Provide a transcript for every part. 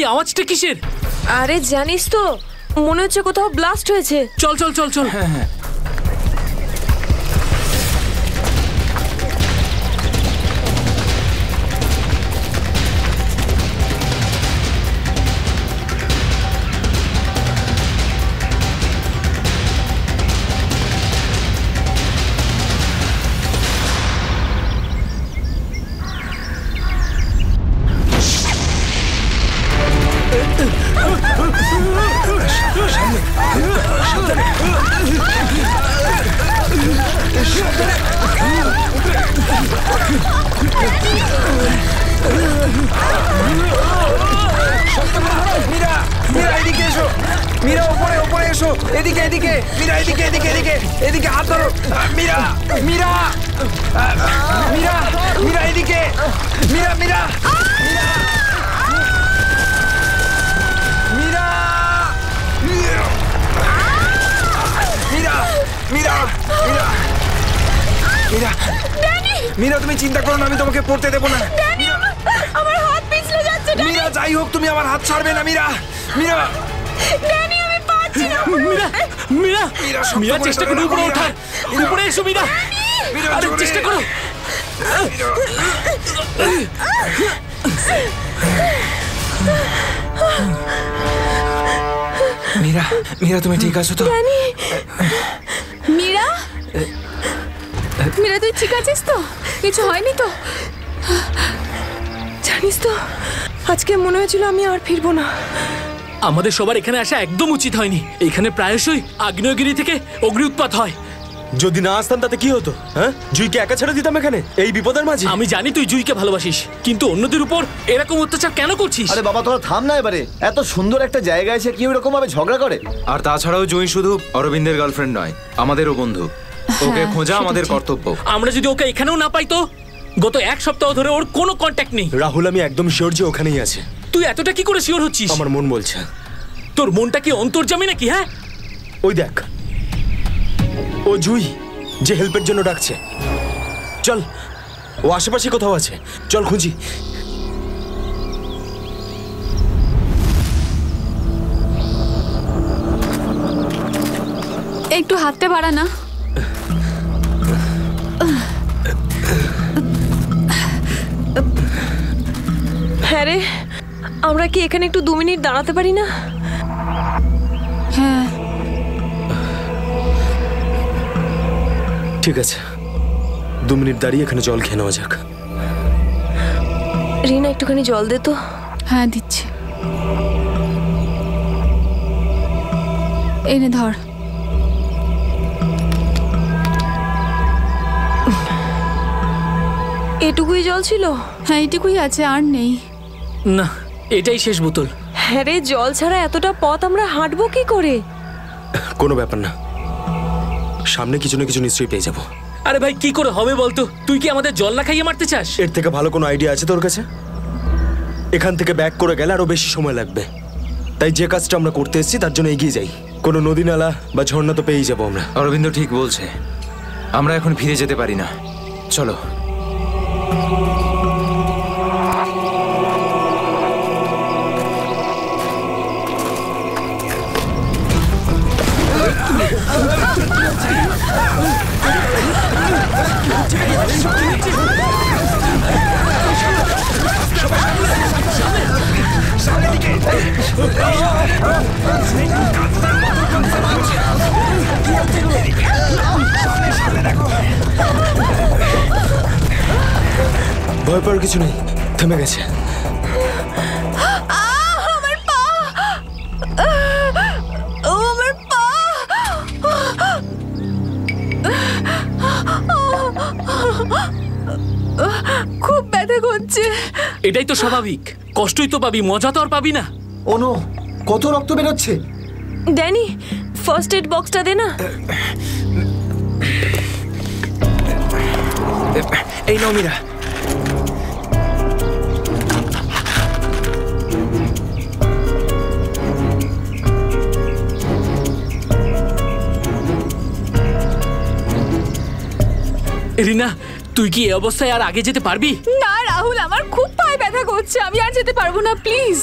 এই আওয়াজটা কিসের? আরে জানিস তো, মনে হচ্ছে কোথাও ব্লাস্ট হয়েছে। চল চল চল চল। হ্যাঁ হ্যাঁ মীরা, তুমি চিন্তা করো না, আমি তোমাকে পড়তে দেবো না। আমার হাত পিছলে যাচ্ছে। মীরা, যাই হোক তুমি আমার হাত ছাড়বে না। মীরা, মীরা, ড্যানি, আমি পাচ্ছি না। মীরা মীরা মীরা, চেষ্টা করো উপরে ওঠার। উপরে এসো মীরা। আরে চেষ্টা করো। মীরা, মীরা, তুমি ঠিক আছো তো? ড্যানি, মীরা, মীরা, তুই ঠিক আছিস তো? কিছু হয়নি তো? জানিস তো, আজকে মনে হয়েছিল আমি আর ফিরবো না। আমাদের সবার এখানে আসা একদম উচিত হয়নি। এখানে প্রায়শই আগ্নেয়গিরি থেকে অগ্নি উৎপাত হয়। যদি না আসতাম তাতে কি হতো? হ্যাঁ, জুইকে একা ছেড়ে দিতাম এখানে এই বিপদের মাঝে? আমি জানি তুই জুইকে ভালোবাসিস, কিন্তু অন্যদের উপর এরকম অত্যাচার কেন করছিস? আরে বাবা, তোরা থাম না এবারে। এত সুন্দর একটা জায়গায় এসে কি এরকম ভাবে ঝগড়া করে? আর তাছাড়াও জুঁই শুধু অরবিন্দের গার্লফ্রেন্ড নয়, আমাদেরও বন্ধু। ওকে খোঁজা আমাদের কর্তব্য। আমরা যদি ওকে এখানেও না পাই তো? গত এক সপ্তাহ ধরে ওর কোনো কন্ট্যাক্ট নেই। রাহুল, আমি একদম শিওর যে ওখানেই আছে। তুই এতটা কি করে শিওর হচ্ছিস? আমার মন বলছে। তোর মনটা কি অন্তর্যামী নাকি? হ্যাঁ, ওই দেখ, ও জুই যে হেল্পের জন্য ডাকছে। চল, ও আশেপাশে কোথাও আছে, চল খুঁজি। একটু হাতটা বাড়া না। হ্যাঁ রে, আমরা কি এখানে একটু 2 মিনিট দাঁড়াতে পারি না? হ্যাঁ, ঠিক আছে, 2 মিনিট দাঁড়িয়ে এখানে জল খেয়ে নেওয়া যাক। রিনা, একটুখানি জল দে তো। হ্যাঁ দিচ্ছি। এনে ধর। এটুকুই জল ছিল? হ্যাঁ, এটুকুই আছে, আর নেই। না, এটাই শেষ বোতল। হ্যাঁ রে, জল ছাড়া এতটা পথ আমরা হাঁটবো কি করে? কোনো ব্যাপার না, সামনে কিছু না কিছু নিশ্চয়ই পেয়ে যাবো। আরে ভাই, কি করে হবে বলতো? তুই কি আমাদের জল না খাইয়ে মারতে চাস? এর থেকে ভালো কোনো আইডিয়া আছে তোর কাছে? এখান থেকে ব্যাক করে গেলে আরো বেশি সময় লাগবে। তাই যে কাজটা আমরা করতে এসেছি তার জন্য এগিয়ে যাই। কোনো নদী নালা বা ঝর্ণা তো পেয়েই যাবো আমরা। অরবিন্দ ঠিক বলছে, আমরা এখন ফিরে যেতে পারি না। চলো। ভয় পাওয়ার কিছু নেই, থেমে গেছে। আমার পা, আমার পা। খুব ব্যথা করছে। এটাই তো স্বাভাবিক, কষ্টই তো পাবি, মজা তো আর পাবি না। ও নো, কত রক্ত বেরোচ্ছে। ড্যানি, ফার্স্ট এড বক্সটা দে না। এই নাও মীরা। রিনা, তুই কি এই অবস্থায় আর আগে যেতে পারবি? না রাহুল, আমার খুব পায়ে ব্যথা করছে, আমি আর যেতে পারবো না, প্লিজ।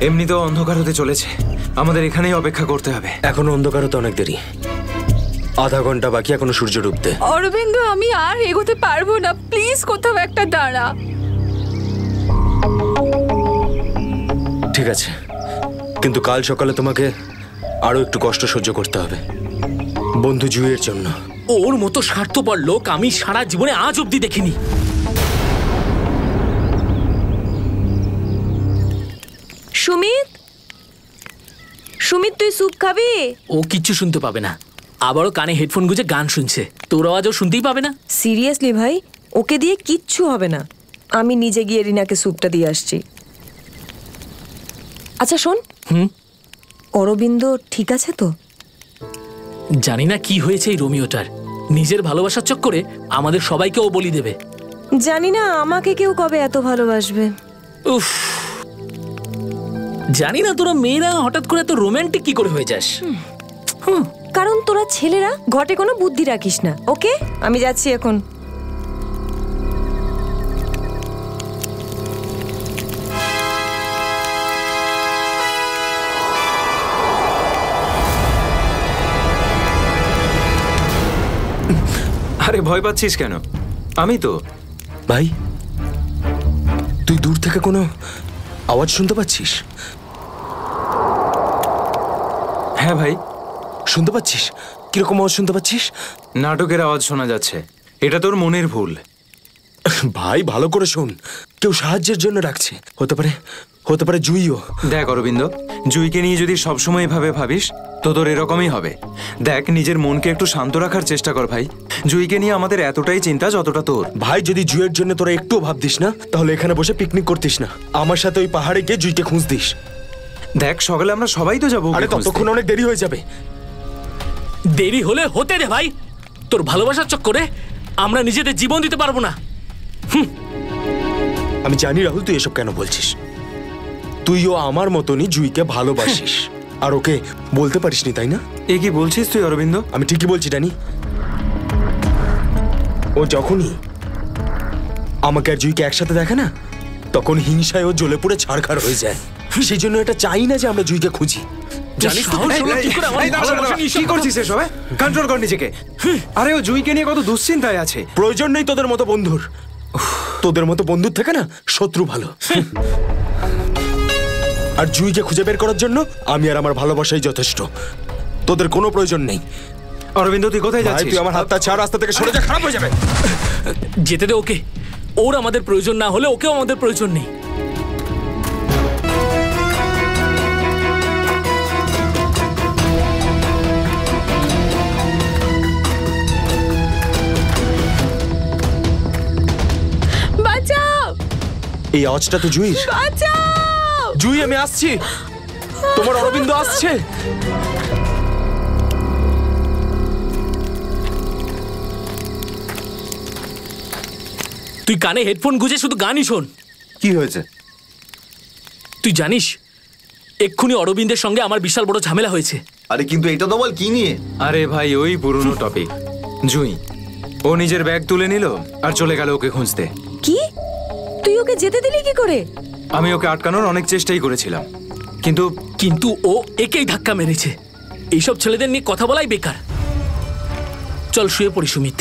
এমনিতেও অন্ধকার হতে চলেছে, আমাদের এখানেই অপেক্ষা করতে হবে। এখনো অন্ধকার হতে অনেক দেরি, আধা ঘন্টা বাকি এখনো সূর্য ডুবতে। অরবিন্দ, আমি আর এগোতে পারবো না, প্লিজ কোথাও একটা দাঁড়া। ঠিক আছে, কিন্তু কাল সকালে তোমাকে আরো একটু কষ্ট সহ্য করতে হবে বন্ধু জুইয়ের জন্য। ওর মতো স্বার্থপর লোক আমি সারা জীবনে আজ অব্দি দেখিনি। সুমিত, সুমিত তুই স্যুপ খাবি? ও কিচ্ছু শুনতে পাবে না, আবারও কানে হেডফোন গুঁজে গান শুনছে, তোর আওয়াজও শুনতেই পাবে না। সিরিয়াসলি ভাই, ওকে দিয়ে কিচ্ছু হবে না, আমি নিজে গিয়ে রিনাকে স্যুপটা দিয়ে আসছি। আচ্ছা শোন, অরবিন্দ ঠিক আছে তো? জানি না কি হয়েছে এই রোমিওটার, নিজের ভালোবাসার চক্করে আমাদের সবাইকে ও বলি দেবে। জানি না আমাকে কেউ কবে এত ভালোবাসবে। উফ, জানি না তোরা মেয়েরা হঠাৎ করে এত রোমান্টিক কি করে হয়ে যাস। কারণ তোরা ছেলেরা ঘটে কোনো বুদ্ধি রাখিস না। ওকে, আমি যাচ্ছি এখন। আরে ভয় পাচ্ছিস কেন? আমি তো। ভাই, তুই দূর থেকে কোনো আওয়াজ শুনতে পাচ্ছিস? হ্যাঁ ভাই। শুনতে পাচ্ছিস? কিরকম আওয়াজ শুনতে পাচ্ছিস? নাটকের আওয়াজ শোনা যাচ্ছে, এটা তোর মনের ভুল। ভাই ভালো করে শোন, কেউ সাহায্যের জন্য ডাকছে, হতে পারে জুইও। দেখ অরবিন্দ, জুইকে নিয়ে যদি সবসময় এভাবে ভাবিস তো তোর এরকমই হবে। দেখ, নিজের মনকে একটু শান্ত রাখার চেষ্টা কর ভাই। জুইকে নিয়ে আমাদের এতটাই চিন্তা যতটা তোর। ভাই, যদি জুইয়ের জন্য তোরা একটুও ভাবতিস না, তাহলে এখানে বসে পিকনিক করতিস না, আমার সাথে ওই পাহাড়ে গিয়ে জুইকে খুঁজতিস। দেখ, সকালে আমরা সবাই তো যাবো। আরে ততক্ষণ অনেক দেরি হয়ে যাবে। দেরি হলে হতে দে ভাই, তোর ভালোবাসার চক্করে আমরা নিজেদের জীবন দিতে পারবো না। আমি জানি রাহুল, তুই এসব কেন বলছিস। তুইও আমার মতনই জুইকে ভালোবাসিস, আর ওকে বলতে পারিসনি, তাই না? এ কি বলছিস তুই অরবিন্দ? আমি ঠিকই বলছি ড্যানি। ও যখনই আমাকে আর জুইকে একসাথে দেখে না, তখন হিংসায় ও জ্বলে পুড়ে ছাড়খাড় হয়ে যায়। সেই জন্য এটা চাই না যে আমরা জুইকে খুঁজি। জানিস তো এই, এই, এই, দাঁড়া, দাঁড়া, কি করছিস এসব? কন্ট্রোল কর নিজেকে। আরে ও জুইকে নিয়ে কত দুশ্চিন্তায় আছে। প্রয়োজন নেই তোদের মতো বন্ধুর, তোদের মতো বন্ধুর থেকে না শত্রু ভালো। আর জুইকে খুঁজে বের করার জন্য আমি আর আমার ভালোবাসাই যথেষ্ট, তোদের কোনো প্রয়োজন নেই। অরবিন্দ, তুই কোথায় ভাই, যাচ্ছিস? তুই আমার হাতটা ছাড়, রাস্তা থেকে সরে যা, খারাপ হয়ে যাবে। যেতে দে ওকে, ওর আমাদের প্রয়োজন না হলে ওকেও আমাদের প্রয়োজন নেই। বাঁচাও, এই আওয়াজটা তো জুইর। বাঁচাও। জুই, আমি আসছি, তোমার অরবিন্দ আসছে। তুই কানে হেডফোন গুঁজে শুধু গানই শোন। কি হয়েছে? তুই জানিস এক্ষুনি অরবিন্দের সঙ্গে আমার বিশাল বড় ঝামেলা হয়েছে। আরে কিন্তু এটা তো বল, কি নিয়ে? আরে ভাই, ওই পুরনো টপিক। জুই, ও নিজের ব্যাগ তুলে নিল আর চলে গেল ওকে খুঁজতে। কি? তুই ওকে যেতে দিলি কি করে? আমি ওকে আটকানোর অনেক চেষ্টাই করেছিলাম, কিন্তু ও একেই ধাক্কা মেরেছে। এইসব ছেলেদের নিয়ে কথা বলাই বেকার। চল শুয়ে পড়ি সুমিত।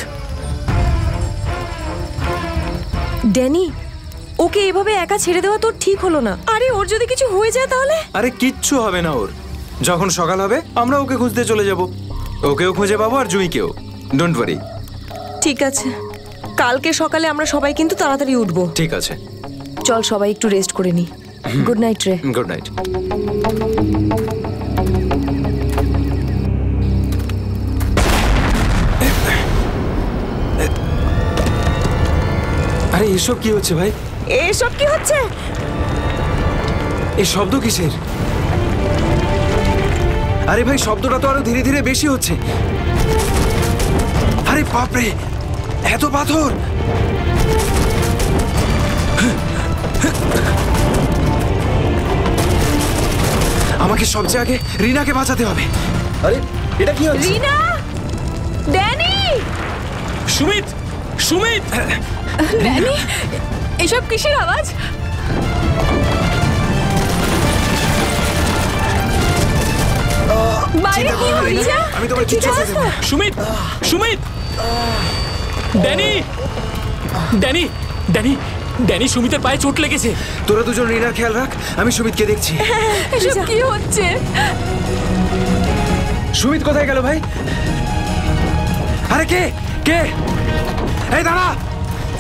ড্যানি, ওকে এভাবে একা ছেড়ে দেওয়া তোর ঠিক হলো না। আরে ওর যদি কিছু হয়ে যায় তাহলে? আরে কিচ্ছু হবে না ওর। যখন সকাল হবে আমরা ওকে খুঁজতে চলে যাব, ওকেও খুঁজে পাবো আর জুইকেও। Don't worry. ঠিক আছে, কালকে সকালে আমরা সবাই কিন্তু তাড়াতাড়ি উঠবো। ঠিক আছে, চল সবাই একটু রেস্ট করে নি। গুড নাইট রে। Good night. আরে এসব কি হচ্ছে ভাই? এসব কি হচ্ছে? এই শব্দ কিসের? আরে ভাই, শব্দটা তো আরো ধীরে ধীরে বেশি হচ্ছে। আরে বাপরে, এত পাথর! আমাকে সবচেয়ে আগে রিনাকে বাঁচাতে হবে। আরে এটা কি হচ্ছে? রিনা, ড্যানি, সুমিত, সুমিত! ড্যানি, এসব কিসের আওয়াজ? পারি না। আমি তোমার কিচ্ছু হতে দেব না। Sumit Sumit Danny Danny Danny Danny সুমিতের পায়ে চোট লেগেছে। তোরা দুজন রিনার খেয়াল রাখ, আমি সুমিতকে দেখছি। এসব কি হচ্ছে? সুমিত কোথায় গেল ভাই? আরে কে কে? এই দাঁড়া,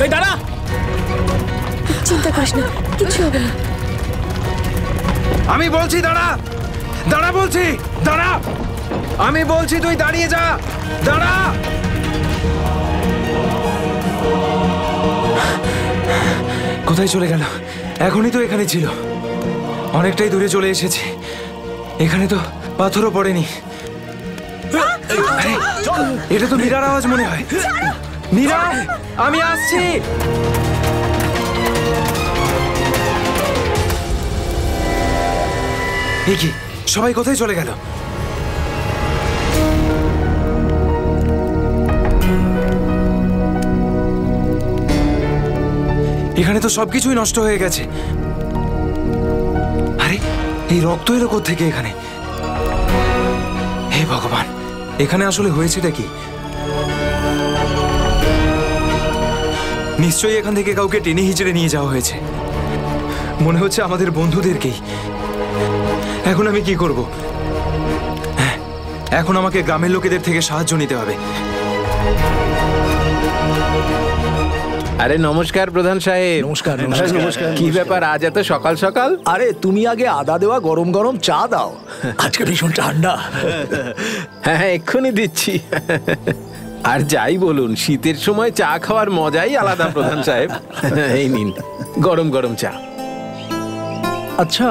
এই দাঁড়া। চিন্তা করিস না, কিছু হবে না। আমি বলছি দাঁড়া, দাঁড়া বলছি, দাঁড়া। আমি বলছি তুই দাঁড়িয়ে যা, দাঁড়া। কোথায় চলে গেল? এখনই তো এখানে ছিল। অনেকটাই দূরে চলে এসেছি। এখানে তো পাথরও পড়েনি। আরে, এটা তো মীরার আওয়াজ মনে হয়। মীরা, আমি আসছি। এ কি, সবাই কোথায় চলে গেল? এখানে তো সবকিছুই নষ্ট হয়ে গেছে। আরে, এই রক্ত এলো কোত্থেকে এখানে? হে ভগবান, এখানে আসলে হয়েছেটা কি? নিশ্চয়ই এখান থেকে কাউকে টেনে হিচড়ে নিয়ে যাওয়া হয়েছে। মনে হচ্ছে আমাদের বন্ধুদেরকেই। এখন আমি কি করব? হ্যাঁ, এখন আমাকে গ্রামের লোকেদের থেকে সাহায্য নিতে হবে। আরে নমস্কার প্রধান সাহেব। নমস্কার নমস্কার। কি ব্যাপার আজ এত সকাল সকাল? আরে তুমি আগে আদা দেওয়া গরম গরম চা দাও, আজকে ভীষণ ঠান্ডা। হ্যাঁ হ্যাঁ, এক্ষুনি দিচ্ছি। আর যাই বলুন, শীতের সময় চা খাওয়ার মজাই আলাদা প্রধান সাহেব। এই নিন গরম গরম চা। আচ্ছা,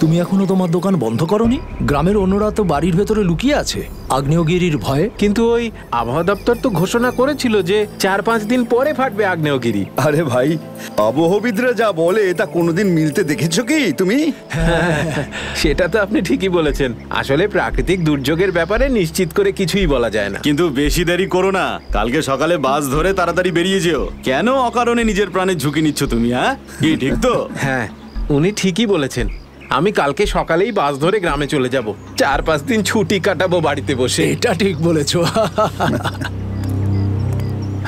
তুমি এখনো তোমার দোকান বন্ধ করনি? গ্রামের অন্যরা তো বাড়ির ভেতরে লুকিয়ে আছে আগ্নেয়গিরির ভয়ে। কিন্তু ওই আবহাওয়া দপ্তর তো ঘোষণা করেছিল যে 4-5 দিন পরে ফাটবে আগ্নেয়গিরি। আরে ভাই, আবহবিদরা যা বলে তা কোনোদিন মিলতে দেখেছো কি তুমি? সেটা তো আপনি ঠিকই বলেছেন। আসলে প্রাকৃতিক দুর্যোগের ব্যাপারে নিশ্চিত করে কিছুই বলা যায় না। কিন্তু বেশি দেরি করো না, কালকে সকালে বাস ধরে তাড়াতাড়ি বেরিয়ে যেও। কেন অকারণে নিজের প্রাণের ঝুঁকি নিচ্ছ তুমি? হ্যাঁ, কি ঠিক তো? হ্যাঁ, উনি ঠিকই বলেছেন। আমি কালকে সকালেই বাস ধরে গ্রামে চলে যাব। 4-5 দিন ছুটি কাটাবো বাড়িতে বসে। এটা ঠিক বলেছো।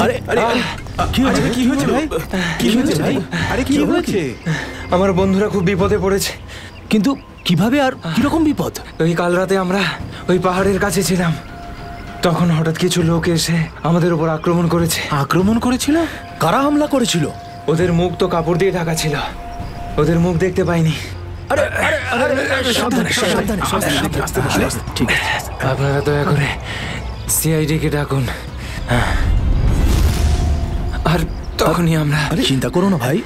আরে আরে কি হয়েছে? কি হয়েছে ভাই? কি হয়েছে ভাই? আরে কি হয়েছে? আমার বন্ধুরা খুব বিপদে পড়েছে। কিন্তু কিভাবে আর কিরকম বিপদ? ওই কাল রাতে আমরা ওই পাহাড়ের কাছে ছিলাম, তখন হঠাৎ কিছু লোক এসে আমাদের উপর আক্রমণ করেছে। আক্রমণ করেছিল? কারা হামলা করেছিল? ওদের মুখ তো কাপড় দিয়ে ঢাকা ছিল, ওদের মুখ দেখতে পাইনি। আরে আরে আরে সাবধানে সাবধানে সাবধানে, আস্তে আস্তে। ঠিক আছে, আপনারা দয়া করে সিআইডি কে ডাকুন। আর তখনই আমরা। আরে চিন্তা করো না ভাই,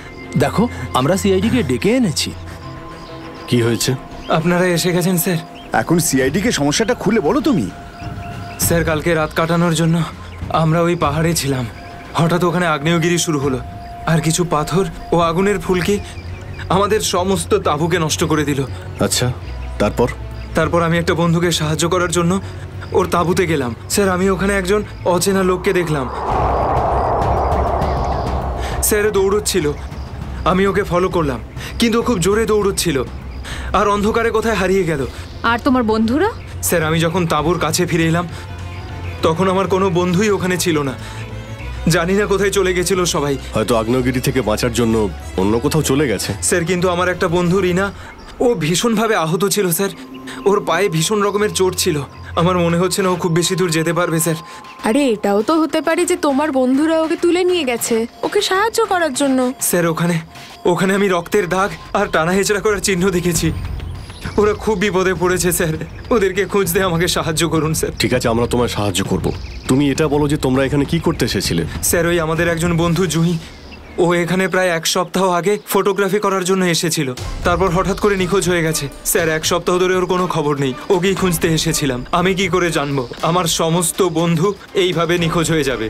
দেখো আমরা সিআইডি কে ডেকে এনেছি। কি হয়েছে? আপনারা এসে গেছেন স্যার। এখন সিআইডি কে সমস্যাটা খুলে বলো তুমি। স্যার, কালকে রাত কাটানোর জন্য আমরা ওই পাহাড়ে ছিলাম। হঠাৎ ওখানে আগ্নেয়গিরি শুরু হলো, আর কিছু পাথর ও আগুনের ফুলকি আমাদের সমস্ত তাঁবুকে নষ্ট করে দিল। আচ্ছা, তারপর? তারপর আমি একটা বন্ধুকে সাহায্য করার জন্য ওর তাঁবুতে গেলাম। স্যার, আমি ওখানে একজন অচেনা লোককে দেখলাম। স্যার দৌড়চ্ছিল, আমি ওকে ফলো করলাম, কিন্তু ও খুব জোরে দৌড়চ্ছিল আর অন্ধকারে কোথায় হারিয়ে গেল। আর তোমার বন্ধুরা? স্যার, আমি যখন তাঁবুর কাছে ফিরে এলাম তখন আমার কোনো বন্ধুই ওখানে ছিল না। জানি না কোথায় চলে গেছিল সবাই। হয়তো আগ্নেয়গিরি থেকে বাঁচার জন্য অন্য কোথাও চলে গেছে। স্যার, কিন্তু আমার একটা বন্ধু রিনা, ও ভীষণভাবে আহত ছিল স্যার। ওর পায়ে ভীষণ রকমের চোট ছিল। আমার মনে হচ্ছে না ও খুব বেশি দূর যেতে পারবে স্যার। আরে এটাও তো হতে পারে যে তোমার বন্ধুরা ওকে তুলে নিয়ে গেছে ওকে সাহায্য করার জন্য। স্যার, ওখানে আমি রক্তের দাগ আর টানা হেঁচড়া করার চিহ্ন দেখেছি। ওরা খুব বিপদে পড়েছে স্যার, ওদেরকে খুঁজতে আমাকে সাহায্য করুন স্যার। ঠিক আছে, আমরা তোমায় সাহায্য করব। তুমি এটা বলো যে তোমরা এখানে কি করতে এসেছিলে? স্যার, ওই আমাদের একজন বন্ধু জুঁই, ও এখানে প্রায় 1 সপ্তাহ আগে ফটোগ্রাফি করার জন্য এসেছিল। তারপর হঠাৎ করে নিখোঁজ হয়ে গেছে স্যার। 1 সপ্তাহ ধরে ওর কোনো খবর নেই। ওকেই খুঁজতে এসেছিলাম। আমি কি করে জানবো আমার সমস্ত বন্ধু এইভাবে নিখোঁজ হয়ে যাবে?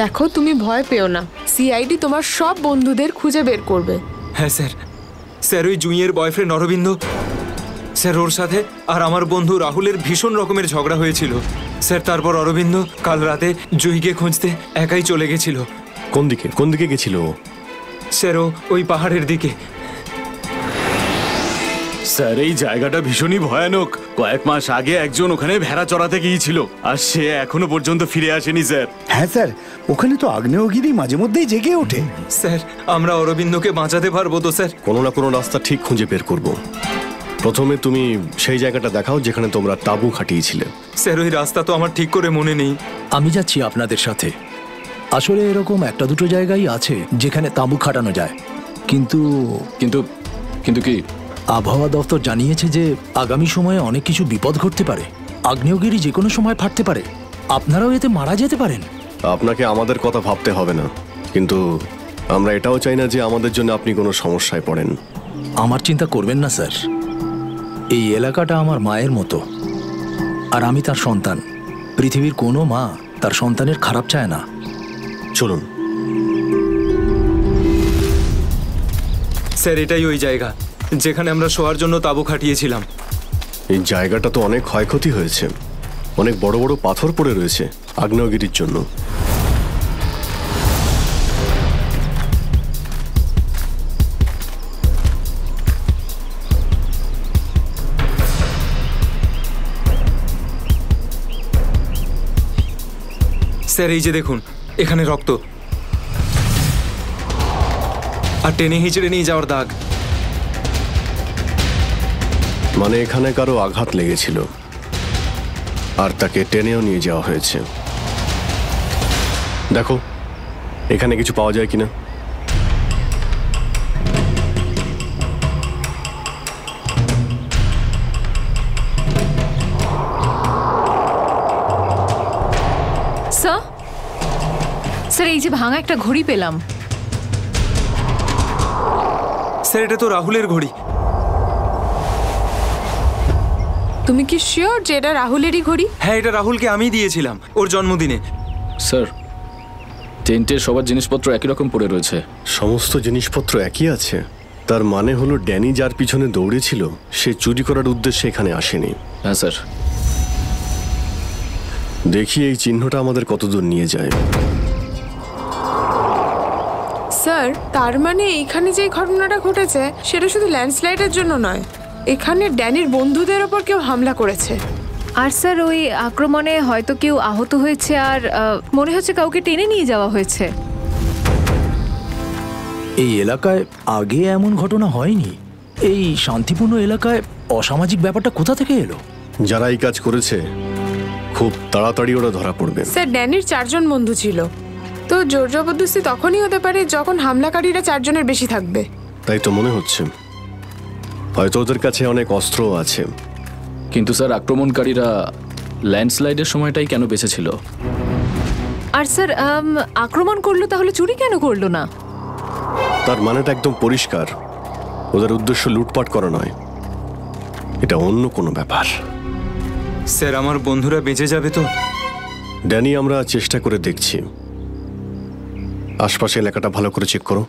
দেখো, তুমি ভয় পেও না, সিআইডি তোমার সব বন্ধুদের খুঁজে বের করবে। হ্যাঁ স্যার। স্যার, ওই জুঁইয়ের বয়ফ্রেন্ড অরবিন্দ স্যার, ওর সাথে আর আমার বন্ধু রাহুলের ভীষণ রকমের ঝগড়া হয়েছিল স্যার। তারপর অরবিন্দ কাল রাতে জুঁইকে খুঁজতে একাই চলে গেছিল। কোন দিকে গেছিল ও? স্যার, ওই পাহাড়ের দিকে। স্যার এই জায়গাটা ভীষণই ভয়ানক। কয়েক মাস আগে একজন ওখানে ভেড়া চড়াতে গিয়েছিল আর সে এখনো পর্যন্ত ফিরে আসেনি স্যার। হ্যাঁ স্যার, ওখানে তো আগ্নেয়গিরি মাঝে মধ্যেই জেগে ওঠে। স্যার আমরা অরবিন্দকে বাঁচাতে পারবো তো স্যার? কোনো না কোনো রাস্তা ঠিক খুঁজে বের করব। প্রথমে তুমি সেই জায়গাটা দেখাও যেখানে তোমরা তাঁবু খাটিয়েছিলে। স্যার ওই রাস্তা তো আমার ঠিক করে মনে নেই। আমি যাচ্ছি আপনাদের সাথে। আসলে এরকম একটা দুটো জায়গায় আছে যেখানে তাঁবু খাটানো যায়, কিন্তু কিন্তু কিন্তু কি? আবহাওয়া দপ্তর জানিয়েছে যে আগামী সময়ে অনেক কিছু বিপদ ঘটতে পারে। আগ্নেয়গিরি যে কোনো সময় ফাটতে পারে, আপনারাও এতে মারা যেতে পারেন। আপনাকে আমাদের কথা ভাবতে হবে না, কিন্তু আমরা এটাও চাই না যে আমাদের জন্য আপনি কোনো সমস্যায় পড়েন। আমার চিন্তা করবেন না স্যার, এই এলাকাটা আমার মায়ের মতো, আর আমি তার সন্তান। পৃথিবীর কোনো মা তার সন্তানের খারাপ চায় না। চলুন। স্যার এটাই ওই জায়গা যেখানে আমরা শোয়ার জন্য তাঁবু খাটিয়েছিলাম। এই জায়গাটা তো অনেক ক্ষয়ক্ষতি হয়েছে, অনেক বড় বড় পাথর পড়ে রয়েছে আগ্নেয়গিরির জন্য। স্যার এই যে দেখুন, এখানে রক্ত আর টেনে হিচড়ে নিয়ে যাওয়ার দাগ। মানে এখানে কারো আঘাত লেগেছিল আর তাকে টেনেও নিয়ে যাওয়া হয়েছে। দেখো এখানে কিছু পাওয়া যায় কিনা। স্যার এই যে ভাঙা একটা ঘড়ি পেলাম। স্যার এটা তো রাহুলের ঘড়ি। তুমি কি শিওর যে এটা রাহুলেরই ঘড়ি? হ্যাঁ এটা রাহুলকে আমি দিয়েছিলাম ওর জন্মদিনে। স্যার টেন্টের সবার জিনিসপত্র একই রকম পড়ে রয়েছে। সমস্ত জিনিসপত্র একই আছে? তার মানে হলো ড্যানি যার পিছনে দৌড়েছিল সে চুরি করার উদ্দেশ্যে এখানে আসেনি। হ্যাঁ স্যার। দেখি এই চিহ্নটা আমাদের কতদূর নিয়ে যায়। স্যার তার মানে এখানে যে ঘটনাটা ঘটেছে সেটা শুধু ল্যান্ডস্লাইডের জন্য নয়, এখানে ড্যানির বন্ধুদের ওপর কেউ হামলা করেছে। আর স্যার ওই আক্রমণে হয়তো কেউ আহত হয়েছে, আর মনে হচ্ছে কাউকে টেনে নিয়ে যাওয়া হয়েছে। এই এলাকায় আগে এমন ঘটনা হয়নি। এই শান্তিপূর্ণ এলাকায় অসামাজিক ব্যাপারটা কোথা থেকে এলো? যারা এই কাজ করেছে খুব তাড়াতাড়ি ওরা ধরা পড়বে। স্যার ড্যানির 4 জন বন্ধু ছিল, তো জোর জবরদস্তি তখনই হতে পারে যখন হামলাকারীরা 4 জনের বেশি থাকবে। তাই তো মনে হচ্ছে, হয়তো ওদের কাছে অনেক অস্ত্র আছে। কিন্তু স্যার আক্রমণকারীরা ল্যান্ডস্লাইডের সময়টাই কেন বেঁচেছিল? আর স্যার আক্রমণ করলো তাহলে চুরি কেন করলো না? তার মানেটা একদম পরিষ্কার, ওদের উদ্দেশ্য লুটপাট করা নয়, এটা অন্য কোনো ব্যাপার। স্যার আমার বন্ধুরা বেঁচে যাবে তো? ড্যানি আমরা চেষ্টা করে দেখছি। আশপাশে এলাকাটা ভালো করে চেক করো।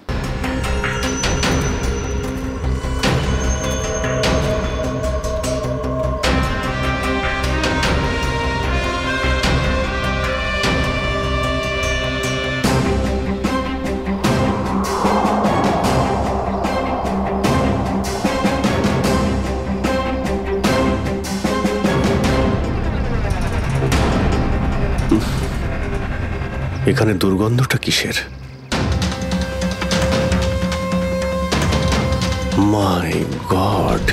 এখানে দুর্গন্ধটা কিসের? মাই গড!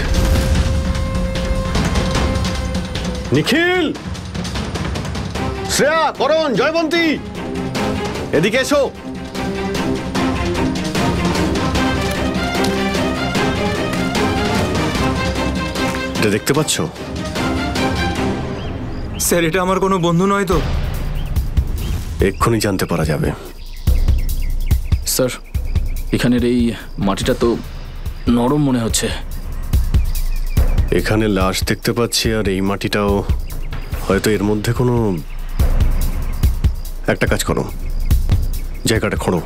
নিখিল, শ্রেয়া, করণ, জয়বন্তী, এদিকে এসো। এটা দেখতে পাচ্ছ? স্যার এটা আমার কোনো বন্ধু নয় তো? এক্ষুনি জানতে পারা যাবে। স্যার এখানের এই মাটিটা তো নরম মনে হচ্ছে। এখানে লাশ দেখতে পাচ্ছি, আর এই মাটিটাও হয়তো এর মধ্যে কোনো একটা কাজ করো, জায়গাটা খোঁড়ো।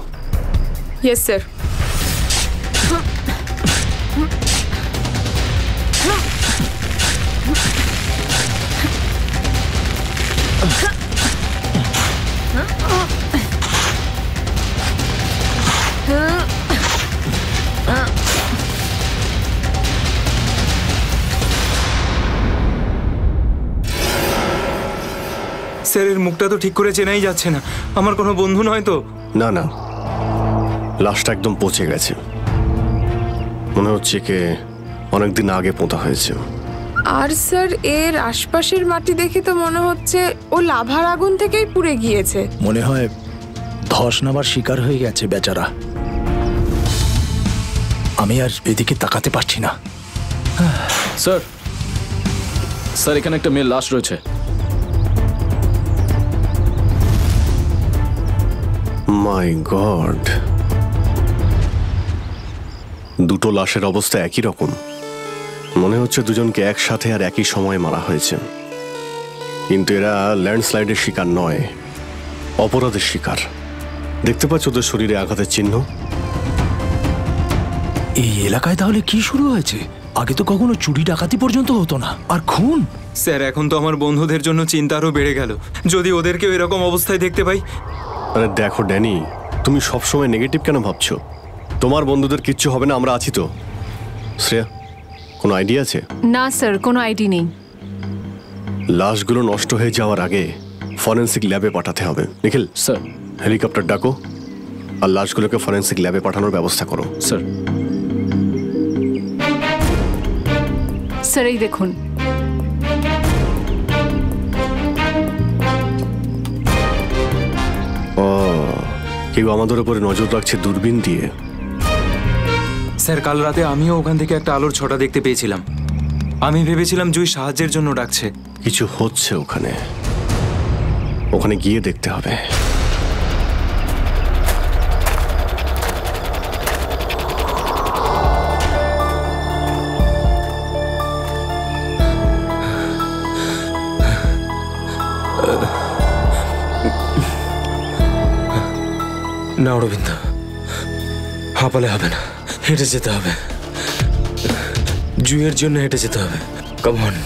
Yes sir. স্যারের মুখটা তো ঠিক করে চেনাই যাচ্ছে না। আমার কোনো বন্ধু নয় তো? না না, লাশটা একদম পচে গেছে, মনে হচ্ছে কি অনেকদিন আগে পোঁতা হয়েছে। আর স্যার এর আশপাশের মাটি দেখে তো মনে হচ্ছে ও লাভার আগুন থেকেই পুড়ে গিয়েছে। মনে হয় ধস নামার শিকার হয়ে গেছে বেচারা। আমি আর এদিকে তাকাতে পারছি না। স্যার, স্যার এখানে একটা মেয়ের লাশ রয়েছে। মাই গড, দুটো লাশের অবস্থা একই রকম। মনে হচ্ছে দুজনকে একসাথে আর একই সময় মারা হয়েছে। কিন্তু এরা ল্যান্ডস্লাইডের শিকার নয়, অপরাধের শিকার। দেখতে পাচ্ছ ওদের শরীরে আঘাতের চিহ্ন। এই এলাকায় তাহলে কি শুরু হয়েছে? আগে তো কখনো চুরি ডাকাতি পর্যন্ত হতো না, আর খুন। স্যার এখন তো আমার বন্ধুদের জন্য চিন্তা আরও বেড়ে গেল, যদি ওদেরকেও এরকম অবস্থায় দেখতে পাই। আরে দেখো ড্যানি, তুমি সবসময় নেগেটিভ কেন ভাবছো? তোমার বন্ধুদের কিচ্ছু হবে না, আমরা আছি তো। শ্রেয়া, কোনো আইডিয়া আছে? না স্যার, কোনো আইডি নেই। লাশগুলো নষ্ট হয়ে যাওয়ার আগে ফরেন্সিক ল্যাবে পাঠাতে হবে। নিখিল স্যার, হেলিকপ্টার ডাকো আর লাশগুলোকে ফরেন্সিক ল্যাবে পাঠানোর ব্যবস্থা করো। স্যার। স্যার এই দেখুন। ও, কেউ আমাদের উপরে নজর রাখছে দূরবীন দিয়ে। স্যার কাল রাতে আমিও ওখান থেকে একটা আলোর ছটা দেখতে পেয়েছিলাম। আমি ভেবেছিলাম জুই সাহায্যের জন্য ডাকছে। কিছু হচ্ছে ওখানে, ওখানে গিয়ে দেখতে হবে। না অরবিন্দ, হাঁপালে হবে না, হেঁটে যেতে হবে। জুইয়ের জন্য হেঁটে যেতে হবে। Come on.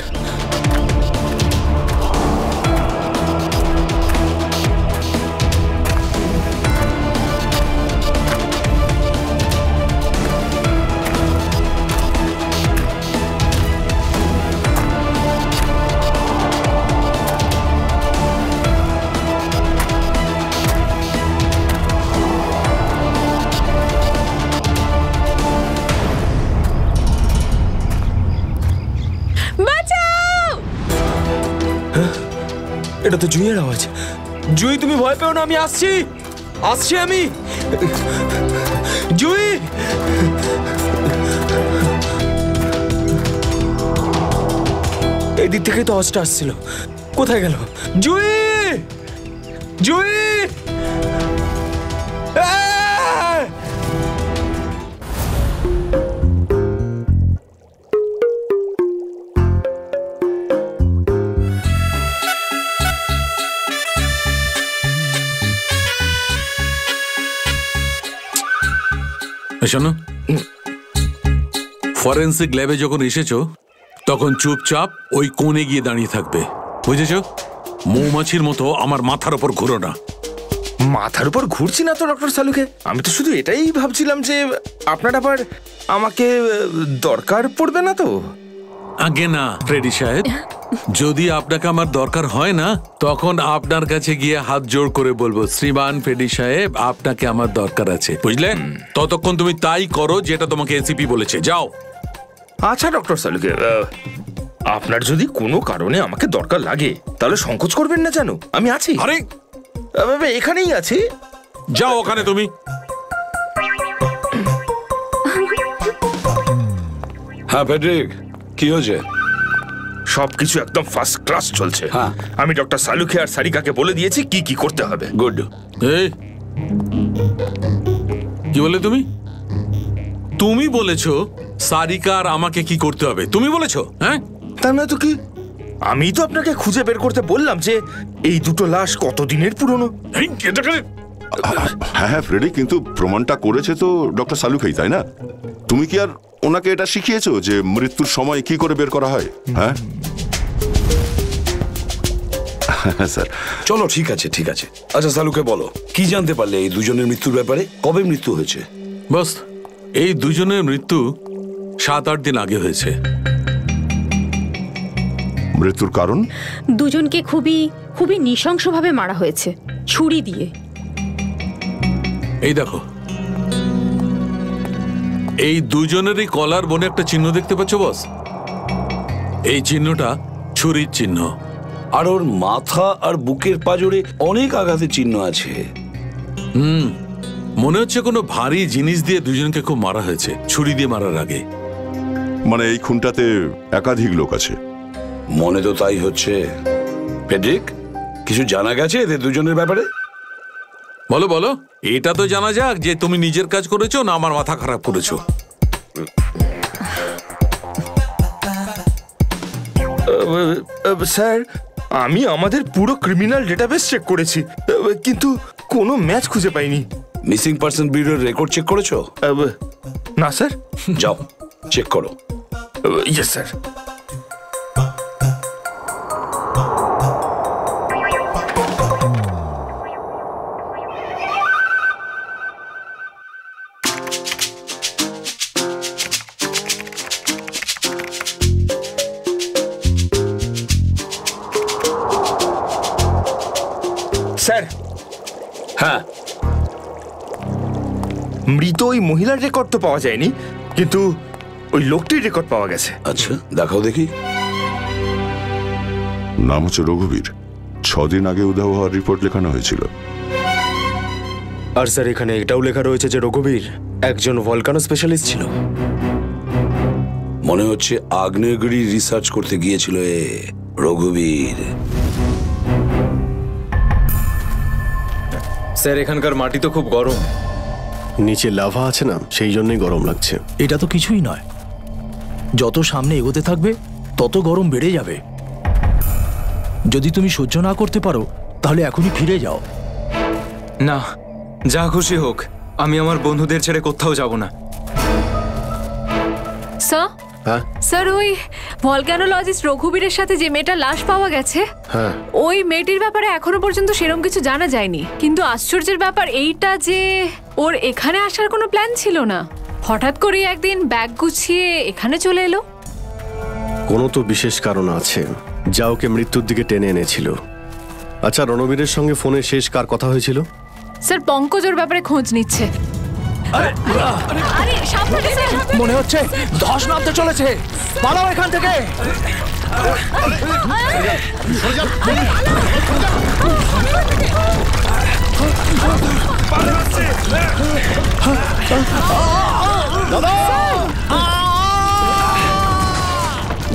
এটা তো জুইয়ের আওয়াজ। জুই, তুমি ভয় পেও না, আমি আসছি, আসছি আমি। জুই, এই দিক থেকেই তো আওয়াজটা আসছিল। কোথায় গেল জুই? জুই, শোনো, ফরেন্সিক ল্যাবে যখন এসেছো তখন চুপচাপ ওই কোণে গিয়ে দাঁড়িয়ে থাকবে, বুঝেছো? মৌমাছির মতো আমার মাথার উপর ঘুরো না। মাথার উপর ঘুরছি না তো ডক্টর সালুকে, আমি তো শুধু এটাই ভাবছিলাম যে আপনার আবার আমাকে দরকার পড়বে না তো। আগে না ফ্রেডি সাহেব, যদি আপনাকে আমার দরকার হয় না তখন আপনার কাছে গিয়ে হাত জোড় করে বলবো, শ্রীমান ফ্রেডি সাহেব আপনাকে আমার দরকার আছে, বুঝলে? ততক্ষণ তুমি তাই করো যেটা তোমাকে এসিপি বলেছে, যাও। আচ্ছা ডক্টর সালুকে, আপনার যদি কোনো কারণে আমাকে দরকার লাগে তাহলে সংকোচ করবেন না, জানো আমি আছি। আরে এখানেই আছি, যাও ওখানে তুমি। হ্যাঁ ফেডরিক, কি হয়েছে? সবকিছু একদম ফার্স্ট ক্লাস চলছে। আমি ডক্টর সালুকে আর সারিকাকে বলে দিয়েছি কি কি করতে হবে। গুড। এই কি বলে তুমি? তুমি বলেছো সারিকা আর আমাকে কি করতে হবে? তুমি বলেছো? হ্যাঁ, তা না তো কি? আমি তো আপনাকে খুঁজে বের করতে বললাম যে এই দুটো লাশ কতদিনের পুরনো। হ্যাঁ হ্যাঁ ফ্রেডি, কিন্তু প্রমাণটা করেছে তো ডক্টর সালুকেই, তাই না? তুমি কি আর ওনাকে এটা শিখিয়েছো যে মৃত্যুর সময় কি করে বের করা হয়? হ্যাঁ স্যার। চলো ঠিক আছে, ঠিক আছে। আচ্ছা সালুকে বলো, কি জানতে পারলে এই দুজনের মৃত্যুর ব্যাপারে? কবে মৃত্যু হয়েছে? বস, এই দুজনের মৃত্যু 7-8 দিন আগে হয়েছে। মৃত্যুর কারণ? দুজনকে খুবই খুবই নৃশংসভাবে মারা হয়েছে, ছুরি দিয়ে। এই দেখো, এই দুজনেরই কলার বনে একটা চিহ্ন দেখতে পাচ্ছ বস? এই চিহ্নটা ছুরির চিহ্ন। আর ওর মাথা আর বুকের পাঁজরে অনেক আঘাতের চিহ্ন আছে। মনে হচ্ছে কোনো ভারী জিনিস দিয়ে দুজনকে খুব মারা হয়েছে, ছুরি দিয়ে মারার আগে। মানে এই খুনটাতে একাধিক লোক আছে? মনে তো তাই হচ্ছে। ফেডরিক, কিছু জানা গেছে এদের দুজনের ব্যাপারে? বলো বলো, এটা তো জানা যাক যে তুমি নিজের কাজ করেছো না আমার মাথা খারাপ করেছো। স্যার, আমি আমাদের পুরো ক্রিমিনাল ডেটাবেস চেক করেছি, কিন্তু কোনো ম্যাচ খুঁজে পাইনি। মিসিং পারসন ব্যুরোর রেকর্ড চেক করেছো? না স্যার। যাও চেক করো। Yes sir. স্যার। হ্যাঁ, মৃত ওই মহিলার রেকর্ড তো পাওয়া যায়নি, কিন্তু ওই লোকটির রেকর্ড পাওয়া গেছে। আচ্ছা দেখাও দেখি। নাম হচ্ছে রঘুবীর। 6 দিন আগে উধাও হওয়ার রিপোর্ট লেখানো হয়েছিল। আর স্যার এখানে এটাও লেখা রয়েছে যে রঘুবীর একজন ভলকানো স্পেশালিস্ট ছিল। মনে হচ্ছে আগ্নেয়গিরি রিসার্চ করতে গিয়েছিল এ রঘুবীর। স্যার এখানকার মাটি তো খুব গরম। নিচে লাভা আছে না, সেই জন্যই গরম লাগছে। এটা তো কিছুই নয়, যত সামনে এগোতে থাকবে তত গরম বেড়ে যাবে। যদি তুমি সহ্য না করতে পারো তাহলে এখনই ফিরে যাও। না, যা খুশি হোক, আমি আমার বন্ধুদের ছেড়ে কোথাও যাব না। স্যার, হ্যাঁ স্যার, ওই ভলক্যানোলজিস্ট রঘুবীরের সাথে যে মেয়েটার লাশ পাওয়া গেছে, হ্যাঁ, ওই মেয়েটির ব্যাপারে এখনো পর্যন্ত সেরকম কিছু জানা যায়নি। কিন্তু আশ্চর্যের ব্যাপার এইটা যে ওর এখানে আসার কোনো প্ল্যান ছিল না, হঠাৎ করে একদিন ব্যাগ গুছিয়ে এখানে চলে এলো। কোনো তো বিশেষ কারণ আছে যা ওকে মৃত্যুর দিকে টেনে এনেছিল। আচ্ছা, রণবীরের সঙ্গে ফোনে শেষ কার কথা হয়েছিল? স্যার, পঙ্কজ ওর ব্যাপারে খোঁজ নিচ্ছে। আরে সাবধানে স্যার, মনে হচ্ছে ধস নামতে চলেছে, পালাও এখান থেকে।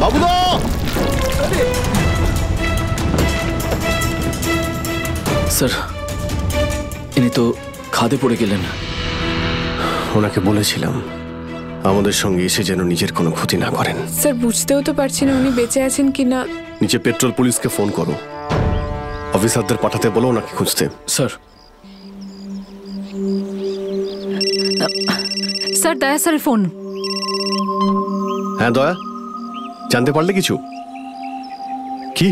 বাবুদা, স্যার, ইনি তো খাদে পড়ে গেলেন। ওনাকে বলেছিলাম আমাদের সঙ্গে এসে যেন নিজের কোনো ক্ষতি না করেন। স্যার, বুঝতেও তো পারছি না উনি বেঁচে আছেন কিনা। নিচে পেট্রোল পুলিশকে ফোন করো, অফিসারদের পাঠাতে বলো ওনাকে খুঁজতে। স্যার। স্যার, দয়া স্যারের ফোন। হ্যাঁ দয়া, জানতে পারলে কিছু? কি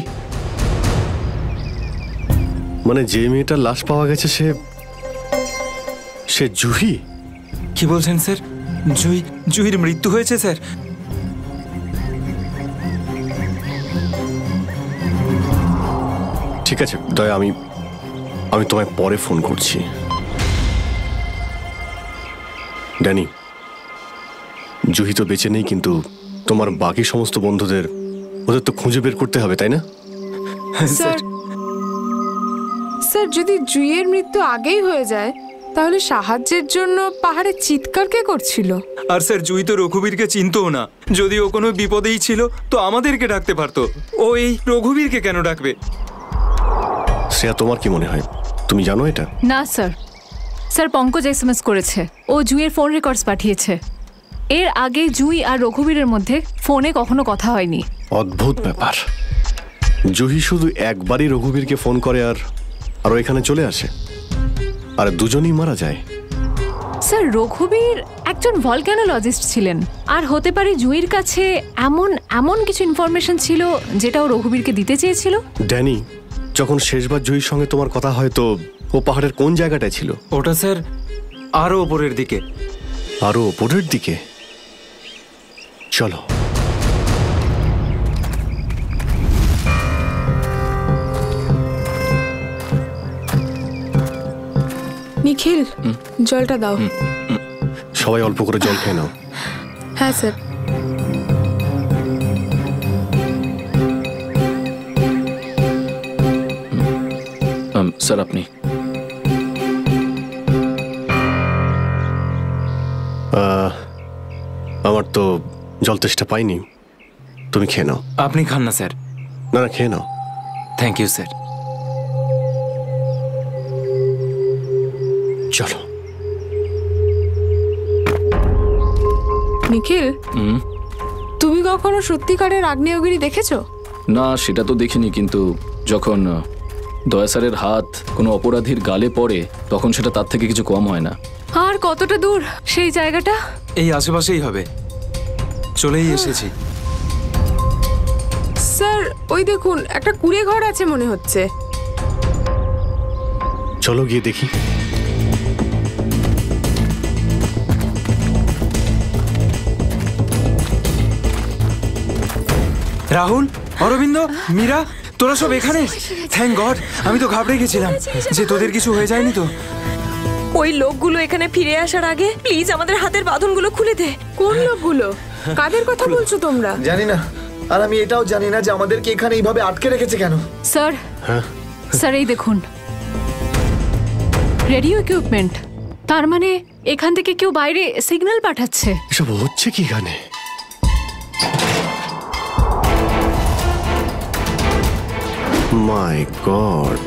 মানে যে মেয়েটার লাশ পাওয়া গেছে সে জুহি? কি বলছেন স্যার? জুহির মৃত্যু হয়েছে স্যার? ঠিক আছে দয়া, আমি তোমায় পরে ফোন করছি। ড্যানি, জুহি তো বেঁচে নেই, কিন্তু তোমার বাকি সমস্ত বন্ধুদের ওদের তো খুঁজে বের করতে হবে, তাই না? স্যার, স্যার, যদি জুইয়ের মৃত্যু আগেই হয়ে যায় তাহলে সাহায্যের জন্য পাহাড়ে চিৎকার কে করছিল? আর স্যার, জুই তো রঘুবীরকে চিনতও না। যদি ও কোনো বিপদেই ছিল তো আমাদেরকে ডাকতে পারতো। ও এই রঘুবীরকে কেন ডাকবে? শ্রেয়া, তোমার কি মনে হয়? তুমি জানো এটা? না স্যার। স্যার, পঙ্কজ এসএমএস করেছে, ও জুইয়ের ফোন রেকর্ডস পাঠিয়েছে। এর আগে জুই আর রঘুবীরের মধ্যে ফোনে কখনো কথা হয়নি। অদ্ভুত ব্যাপার, জুহি শুধু একবারই রঘুবীরকে ফোন করে আর ও এখানে চলে আসে, আর দুজনেই মারা যায়। স্যার, রঘুবীর একজন ভলক্যানোলজিস্ট ছিলেন, আর হতে পারে জুইয়ের কাছে এমন কিছু ইনফরমেশন ছিল যেটা ও রঘুবীরকে দিতে চেয়েছিল। ড্যানি, যখন শেষবার জুহির সঙ্গে তোমার কথা হয় তো ও পাহাড়ের কোন জায়গাটায় ছিল? ওটা স্যার আরো ওপরের দিকে। আরো ওপরের দিকে? চলো। নিখিল জলটা দাও। সবাই অল্প করে জল খেয়ে নাও। হ্যাঁ স্যার। স্যার আপনি আমার তো জল তেষ্টা পাইনি, তুমি খেয়ে নাও। আপনি খান না স্যার। না না, খেয়ে নাও। Thank you sir. চলো। নিখিল, তুমি কখনো সত্যিকারের আগ্নেয়গিরি দেখেছো? না, সেটা তো দেখিনি, কিন্তু যখন দয়া স্যারের হাত কোনো অপরাধীর গালে পড়ে তখন সেটা তার থেকে কিছু কম হয় না। আর কতটা দূর সেই জায়গাটা? এই আশেপাশেই হবে, চলেই এসেছি। স্যার ওই দেখুন একটা কুঁড়ে ঘর আছে মনে হচ্ছে। চলো গিয়ে দেখি। রাহুল, অরবিন্দ, মীরা, তোরা সব এখানে? থ্যাংক গড, আমি তো ঘাবড়ে গেছিলাম যে তোদের কিছু হয়ে যায়নি তো। ওই লোকগুলো এখানে ফিরে আসার আগে প্লিজ আমাদের হাতের বাঁধনগুলো খুলে দে। কোন লোকগুলো? কাদের কথা বলছো তোমরা? জানি না, আর আমি এটাও জানি না যে আমাদেরকে এখানে এইভাবে আটকে রেখেছে কেন। স্যার, স্যার এই দেখুন রেডিও ইকুইপমেন্ট। তার মানে এখান থেকে কেউ বাইরে সিগন্যাল পাঠাচ্ছে। এসব হচ্ছে কি এখানে? মাই গড,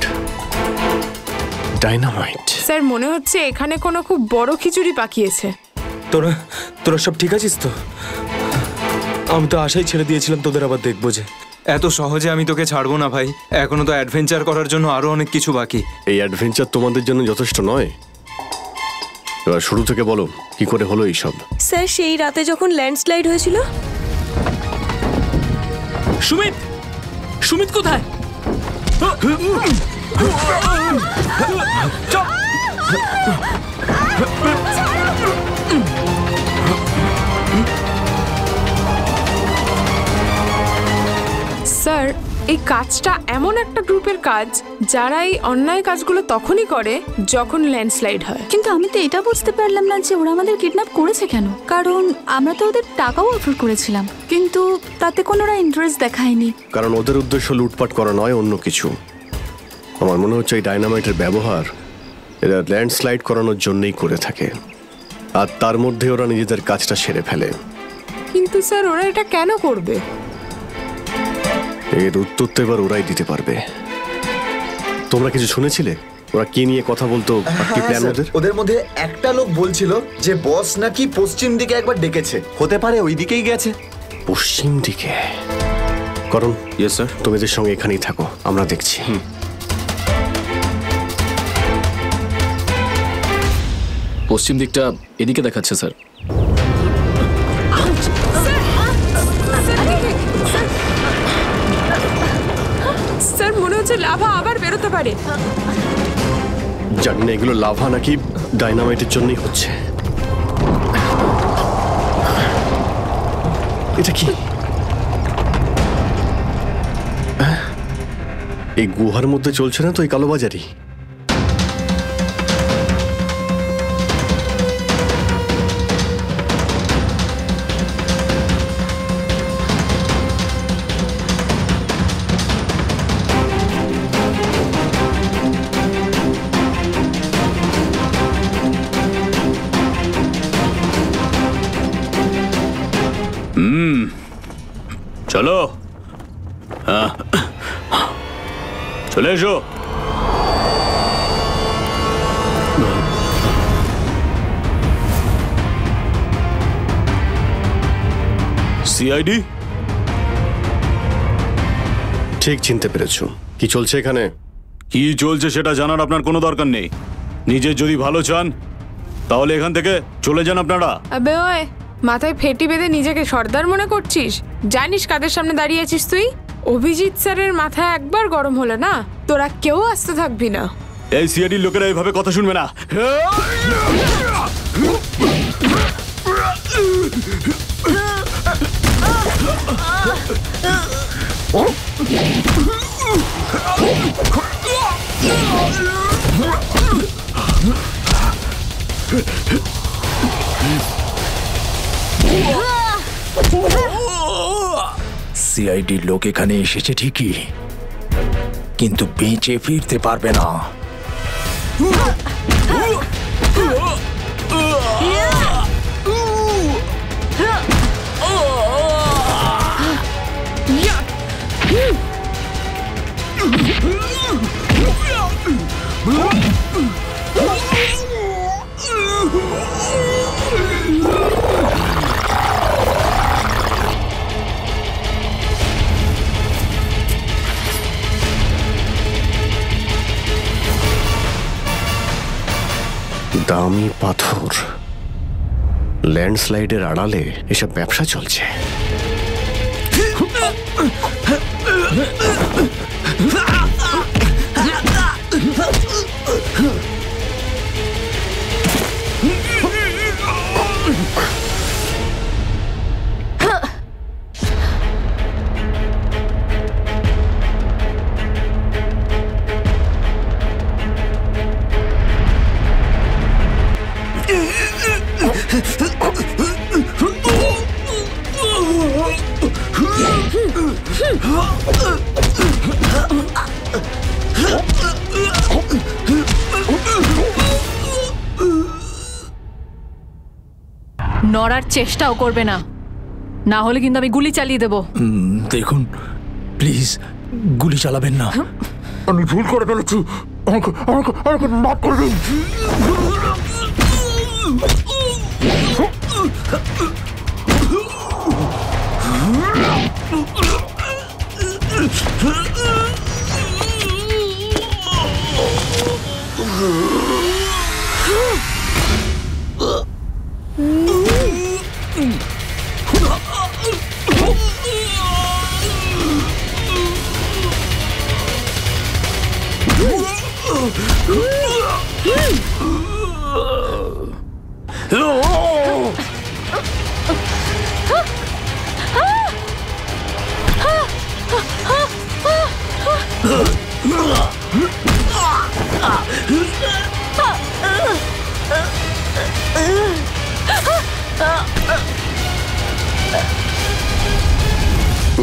ডাইনামাইট। স্যার মনে হচ্ছে এখানে কোনো খুব বড় খিচুড়ি পাকিয়েছে। তোরা সব ঠিক আছিস তো? আমি তো আশাই ছেড়ে দিয়েছিলাম তোদের আবার দেখবো যে। এত সহজে আমি তোকে ছাড়বো না ভাই, এখনো তো অ্যাডভেঞ্চার করার জন্য আরো অনেক কিছু বাকি। এই অ্যাডভেঞ্চার তোমাদের জন্য যথেষ্ট নয়? এবার শুরু থেকে বলো কি করে হলো এইসব। স্যার সেই রাতে যখন ল্যান্ডস্লাইড হয়েছিল। সুমিত, সুমিত কোথায়? স্যার এই কাজটা এমন একটা গ্রুপের কাজ যারা এই অন্যায় কাজগুলো তখনই করে যখন ল্যান্ডস্লাইড হয়। কিন্তু আমি তো এটা বুঝতে পারলাম না যে ওরা আমাদের কিডন্যাপ করেছে কেন, কারণ আমরা তো ওদের টাকাও অফার করেছিলাম, কিন্তু তাতে কোনো ওরা ইন্টারেস্ট দেখায়নি। কারণ ওদের উদ্দেশ্য লুটপাট করা নয়, অন্য কিছু। আমার মনে হচ্ছে এই ডাইনামাইটের ব্যবহার এরা ল্যান্ডস্লাইড করানোর জন্যই করে থাকে, আর তার মধ্যে ওরা নিজেদের কাজটা সেরে ফেলে। কিন্তু স্যার ওরা এটা কেন করবে? এর উত্তর তো এবার ওরাই দিতে পারবে। তোমরা কিছু শুনেছিলে ওরা কি নিয়ে কথা বলতো? কি প্ল্যান ওদের? ওদের মধ্যে একটা লোক বলছিল যে বস নাকি পশ্চিম দিকে একবার ডেকেছে, হতে পারে ওই দিকেই গেছে। পশ্চিম দিকে? করণ, ইয়েস স্যার, তুমি এদের সঙ্গে এখানেই থাকো, আমরা দেখছি। পশ্চিম দিকটা এদিকে দেখাচ্ছে স্যার। স্যার মনে হচ্ছে লাভা আবার বেরোতে পারে। জানি না এগুলো লাভা নাকি ডাইনামাইটের জন্যই হচ্ছে। এটা কি? এই গুহার মধ্যে চলছে না তো এই কালোবাজারি? চলো, চলে এসো। সিআইডি? ঠিক চিনতে পেরেছো। কি চলছে এখানে? কি চলছে সেটা জানার আপনার কোনো দরকার নেই। নিজের যদি ভালো চান তাহলে এখান থেকে চলে যান আপনারা। আবে ওই, মাথায় ফেটি বেঁধে নিজেকে সর্দার মনে করছিস? জানিস কাদের সামনে দাঁড়িয়ে আছিস তুই? অভিজিৎ স্যারের মাথা একবার গরম হলো না, তোরা কেউ আসতে থাকবি না। এই সিআইডির লোকেরা এইভাবে কথা শুনবে না। সিআইডির লোক এখানে এসেছে ঠিকই, কিন্তু বেঁচে ফিরতে পারবে না। দামি পাথর, ল্যান্ডস্লাইডের আড়ালে এসব ব্যবসা চলছে। নড়ার চেষ্টাও করবে না, না হলে কিন্তু আমি গুলি চালিয়ে দেব। দেখুন প্লিজ, গুলি চালাবেন না। আমি ভুল করে ফেলেছি, আমাকে আমাকে আমাকে মাফ করে দিন।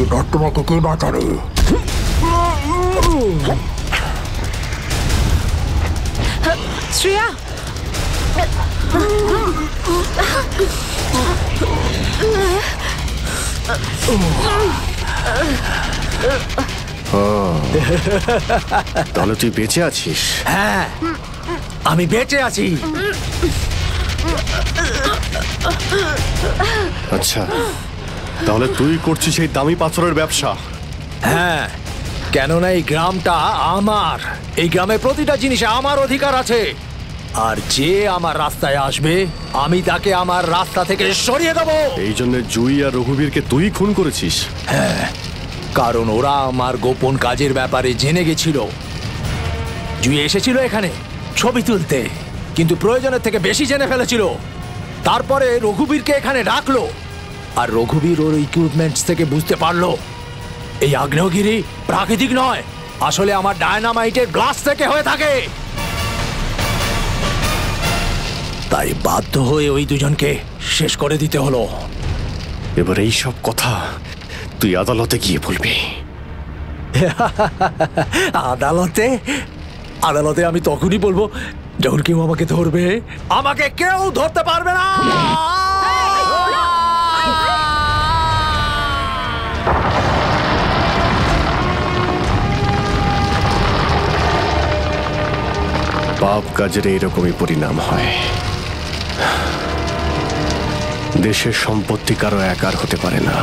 এবার তোমাকে কে বাঁচাবে? শ্রেয়া, তাহলে তুই বেঁচে আছিস? হ্যাঁ, আমি বেঁচে আছি। আচ্ছা, তাহলে তুই করছিস এই দামি পাথরের ব্যবসা? হ্যাঁ, কেননা এই গ্রামটা আমার। এই গ্রামের প্রতিটা জিনিসে আমার অধিকার আছে, আর যে আমার রাস্তায় আসবে আমি তাকে আমার রাস্তা থেকে সরিয়ে দেবো। এই জন্য জুই আর রঘুবীরকে তুই খুন করেছিস? হ্যাঁ, কারণ ওরা আমার গোপন কাজের ব্যাপারে জেনে গেছিল। জুই এসেছিল এখানে ছবি তুলতে, কিন্তু প্রয়োজনের থেকে বেশি জেনে ফেলেছিল। তারপরে রঘুবীরকে এখানে ডাকলো, আর রঘুবীর ওর ইকুইপমেন্টস থেকে বুঝতে পারলো এই আগ্নেয়গিরি প্রাকৃতিক নয়, আসলে আমার ডায়নামাইটের গ্লাস থেকে হয়ে থাকে। তাই বাধ্য হয়ে ওই দুজনকে শেষ করে দিতে হলো। এবার এই সব কথা তুই আদালতে গিয়ে বলবি। আদালতে? আদালতে আমি তখনই বলবো যখন কেউ আমাকে ধরবে। আমাকে কেউ ধরতে পারবে না। পাপ কাজের এইরকমই পরিণাম হয়। দেশের সম্পত্তি কারো একার হতে পারে না,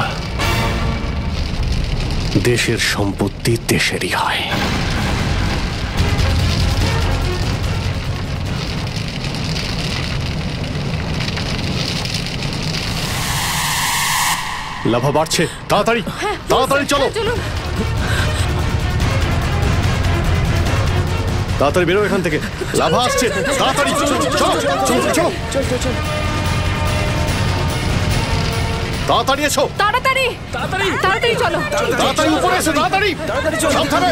দেশের সম্পত্তি দেশেরই হয়। লাভা বাড়ছে, তাড়াতাড়ি তাড়াতাড়ি চলো, তাড়াতাড়ি বেরো এখান থেকে। লাভা আসছে, তাড়াতাড়ি চলো চলো চলো, তাড়াতাড়ি এসো, তাড়াতাড়ি তাড়াতাড়ি তাড়াতাড়ি চলো, তাড়াতাড়ি উপরে এসো, তাড়াতাড়ি সাবধানে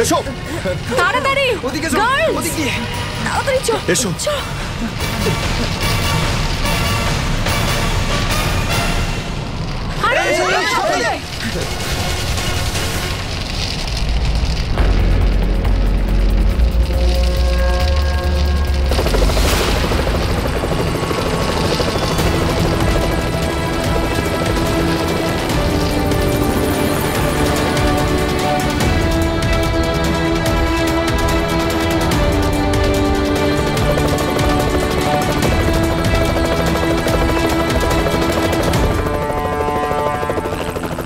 এসো, তাড়াতাড়ি ওদিকে যাও, ওদিকে তাড়াতাড়ি চলো, এসো।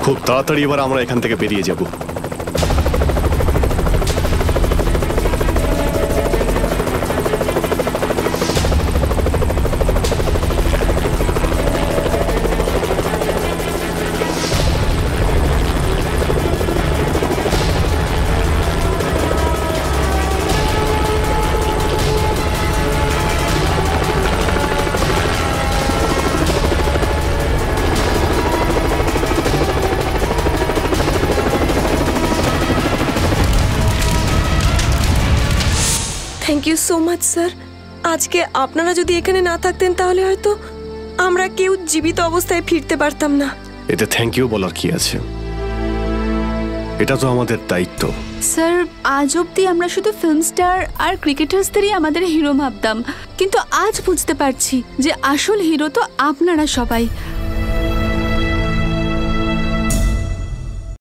খুব তাড়াতাড়ি এবার আমরা এখান থেকে বেরিয়ে যাব। Thank you so much sir. আজকে আপনারা যদি এখানে না থাকতেন তাহলে হয়তো আমরা কেউ জীবিত অবস্থায় ফিরতে পারতাম না। এতে থ্যাংক ইউ বলার কি আছে, এটা তো আমাদের দায়িত্ব। স্যার, আজ অবধি আমরা শুধু ফিল্ম স্টার আর ক্রিকেটার্সদেরই আমাদের হিরো ভাবতাম, কিন্তু আজ বুঝতে পারছি যে আসল হিরো তো আপনারা সবাই।